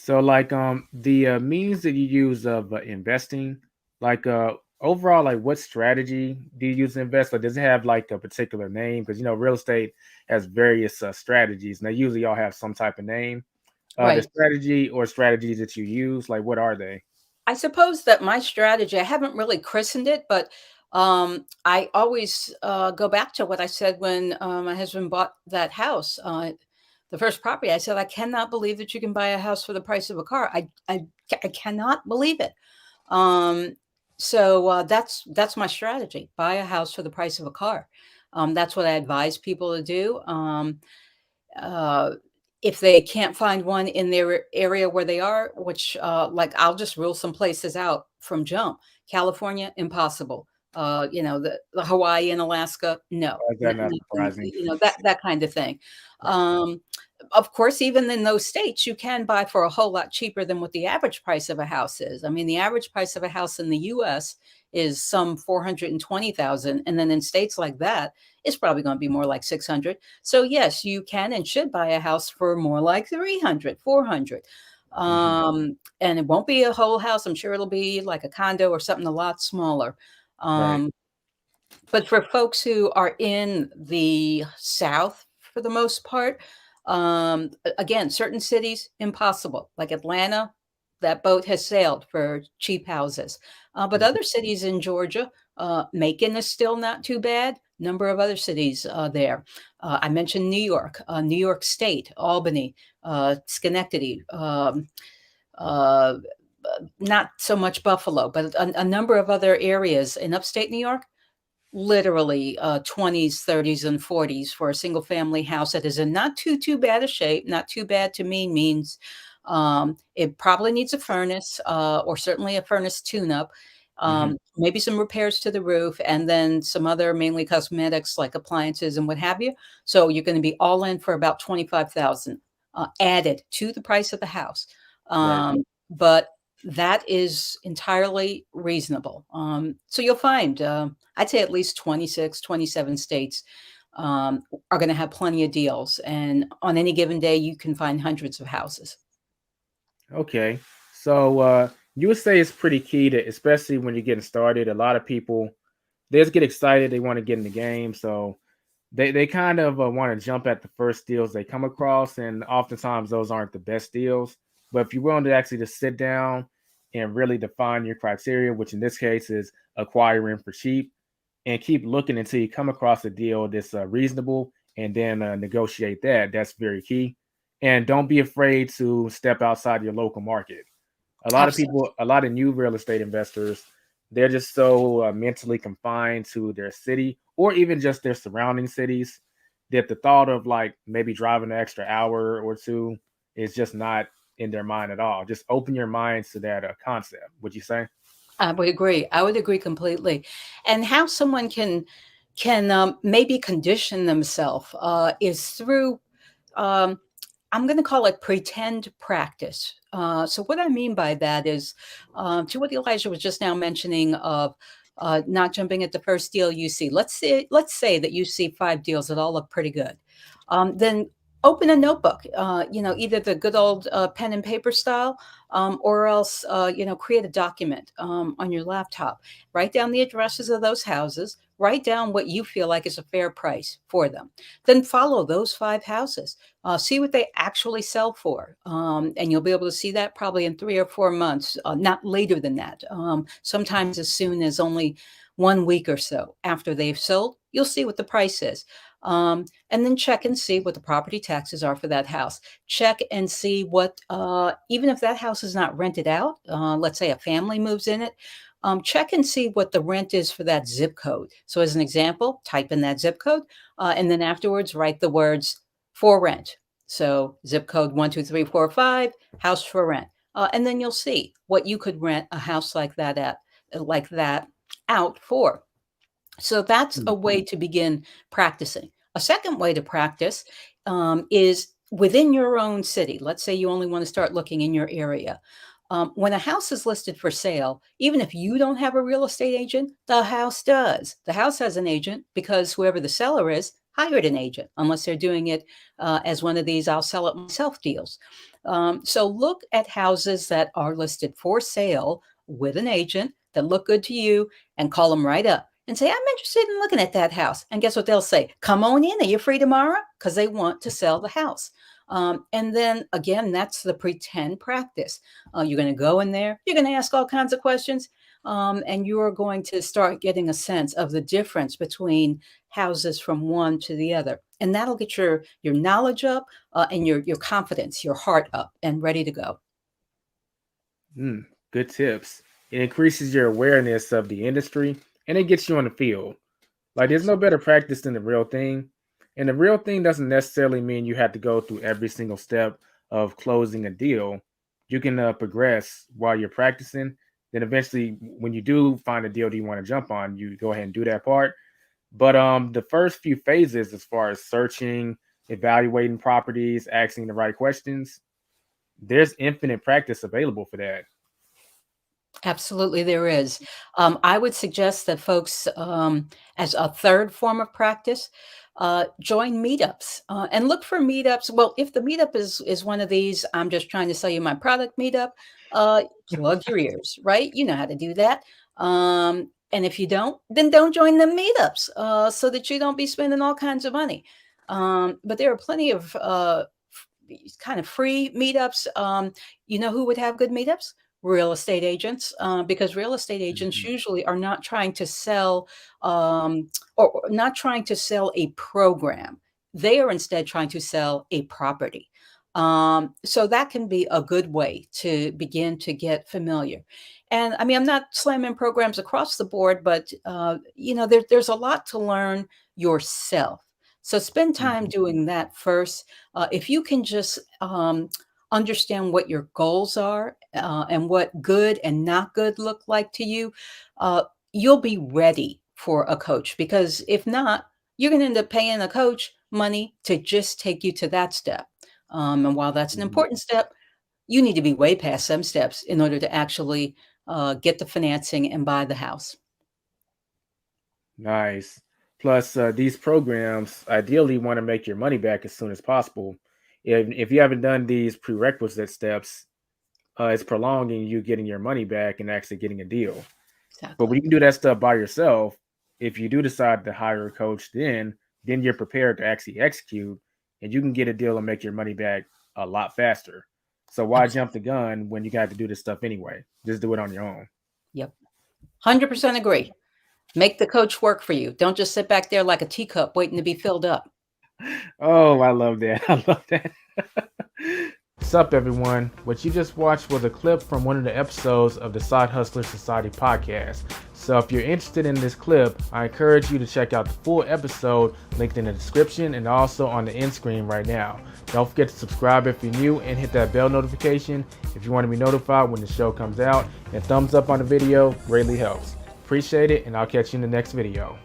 So like the means that you use of investing, like overall, like what strategy do you use to invest? Or does it have like a particular name? Because real estate has various strategies, and they usually all have some type of name. The Right. strategy or strategies that you use, like what are they? I suppose that my strategy, I haven't really christened it, but I always go back to what I said when my husband bought that house. The first property, I said, I cannot believe that you can buy a house for the price of a car. I cannot believe it. Um, so that's my strategy: buy a house for the price of a car. That's what I advise people to do. Uh, if they can't find one in their area where they are, which like I'll just rule some places out from jump. California, impossible. The Hawaii and Alaska, no, Why is that not surprising? that kind of thing. Um, of course, even in those states, you can buy for a whole lot cheaper than what the average price of a house is. I mean, the average price of a house in the U.S. is some 420,000, and then in states like that, it's probably going to be more like 600. So yes, you can and should buy a house for more like 300, 400. Hmm. And it won't be a whole house. I'm sure it'll be like a condo or something a lot smaller. Right. Um, but for folks who are in the South, for the most part, again, certain cities, impossible. Like Atlanta, that boat has sailed for cheap houses. But Mhm. other cities in Georgia, Macon is still not too bad. Number of other cities there. I mentioned New York State, Albany, Schenectady, uh, not so much Buffalo, but a number of other areas in upstate New York, literally 20s, 30s, and 40s for a single family house that is in not too bad a shape. Not too bad to me means it probably needs a furnace, or certainly a furnace tune-up, Mhm. maybe some repairs to the roof, and then some other mainly cosmetics like appliances and what have you. So you're going to be all in for about 25,000 added to the price of the house. Right. But that is entirely reasonable. So you'll find, I'd say at least 26, 27 states are going to have plenty of deals. And on any given day, you can find hundreds of houses. Okay. So you would say it's pretty key to, especially when you're getting started. A lot of people they just get excited. They want to get in the game, so they kind of want to jump at the first deals they come across, and oftentimes those aren't the best deals. But if you're willing to actually just sit down and really define your criteria, which in this case is acquiring for cheap, and keep looking until you come across a deal that's reasonable, and then negotiate that. That's very key. And don't be afraid to step outside your local market. A lot of Absolutely. people, a lot of new real estate investors, they're just so mentally confined to their city or even just their surrounding cities that the thought of like maybe driving an extra hour or two is just not in their mind at all. Just open your minds to that concept. Would you say? I would agree. I would agree completely. And how someone can maybe condition themselves is through, um, I'm going to call it pretend practice. So what I mean by that is, to what Elijah was just now mentioning of not jumping at the first deal you see. Let's say that you see 5 deals that all look pretty good. Then open a notebook. Either the good old pen and paper style, or else create a document on your laptop. Write down the addresses of those houses. Write down what you feel like is a fair price for them. Then follow those 5 houses. See what they actually sell for. And you'll be able to see that probably in 3 or 4 months, not later than that. Sometimes as soon as only 1 week or so after they've sold, you'll see what the price is. And then check and see what the property taxes are for that house. Check and see what, even if that house is not rented out, let's say a family moves in it, check and see what the rent is for that zip code. So, as an example, type in that zip code, and then afterwards write the words for rent. So, zip code 12345, house for rent. And then you'll see what you could rent a house like that out for. So that's a Mm. way to begin practicing. A second way to practice is within your own city. Let's say you only want to start looking in your area. When a house is listed for sale, even if you don't have a real estate agent, the house does. The house has an agent because whoever the seller is hired an agent, unless they're doing it as one of these I'll sell it myself deals. So look at houses that are listed for sale with an agent that look good to you and call them right up and say, I'm interested in looking at that house. And guess what they'll say? Come on in. Are you free tomorrow? Because they want to sell the house. And then again, that's the pretend practice. You're going to go in there, you're going to ask all kinds of questions, and you're going to start getting a sense of the difference between houses from one to the other. And that'll get your knowledge up, and your confidence, your heart up and ready to go. Good tips. It increases your awareness of the industry and it gets you on the field. Like there's no Absolutely. better practice than the real thing. And the real thing doesn't necessarily mean you have to go through every single step of closing a deal. You can progress while you're practicing. Then eventually, when you do find a deal that you want to jump on, you go ahead and do that part. But the first few phases, as far as searching, evaluating properties, asking the right questions, there's infinite practice available for that. Absolutely, there is. I would suggest that folks, as a third form of practice, join meetups and look for meetups. Well, if the meetup is one of these, I'm just trying to sell you my product meetup. Plug your ears, right? You know how to do that. And if you don't, then don't join the meetups, so that you don't be spending all kinds of money. But there are plenty of these kind of free meetups. You know who would have good meetups? Real estate agents, because real estate agents Mhm. usually are not trying to sell, or not trying to sell a program. They are instead trying to sell a property. So that can be a good way to begin to get familiar. And I mean, I'm not slamming programs across the board, but there's a lot to learn yourself. So spend time Mhm. doing that first. If you can just understand what your goals are, and what good and not good look like to you, uh, you'll be ready for a coach. Because if not, you're going to end up paying a coach money to just take you to that step. And while that's an Mhm. important step, you need to be way past some steps in order to actually get the financing and buy the house. Nice. Plus, these programs ideally want to make your money back as soon as possible. If you haven't done these prerequisite steps, it's prolonging you getting your money back and actually getting a deal. But when Exactly. you can do that stuff by yourself, if you do decide to hire a coach, then you're prepared to actually execute, and you can get a deal and make your money back a lot faster. So why jump the Absolutely. gun when you got to do this stuff anyway? Just do it on your own. Yep. 100% agree. Make the coach work for you. Don't just sit back there like a teacup waiting to be filled up. Oh, I love that. I love that. What's up, everyone? What you just watched was a clip from one of the episodes of the Side Hustler Society podcast. So if you're interested in this clip, I encourage you to check out the full episode linked in the description and also on the end screen right now. Don't forget to subscribe if you're new and hit that bell notification if you want to be notified when the show comes out. And thumbs up on the video greatly helps. Appreciate it, and I'll catch you in the next video.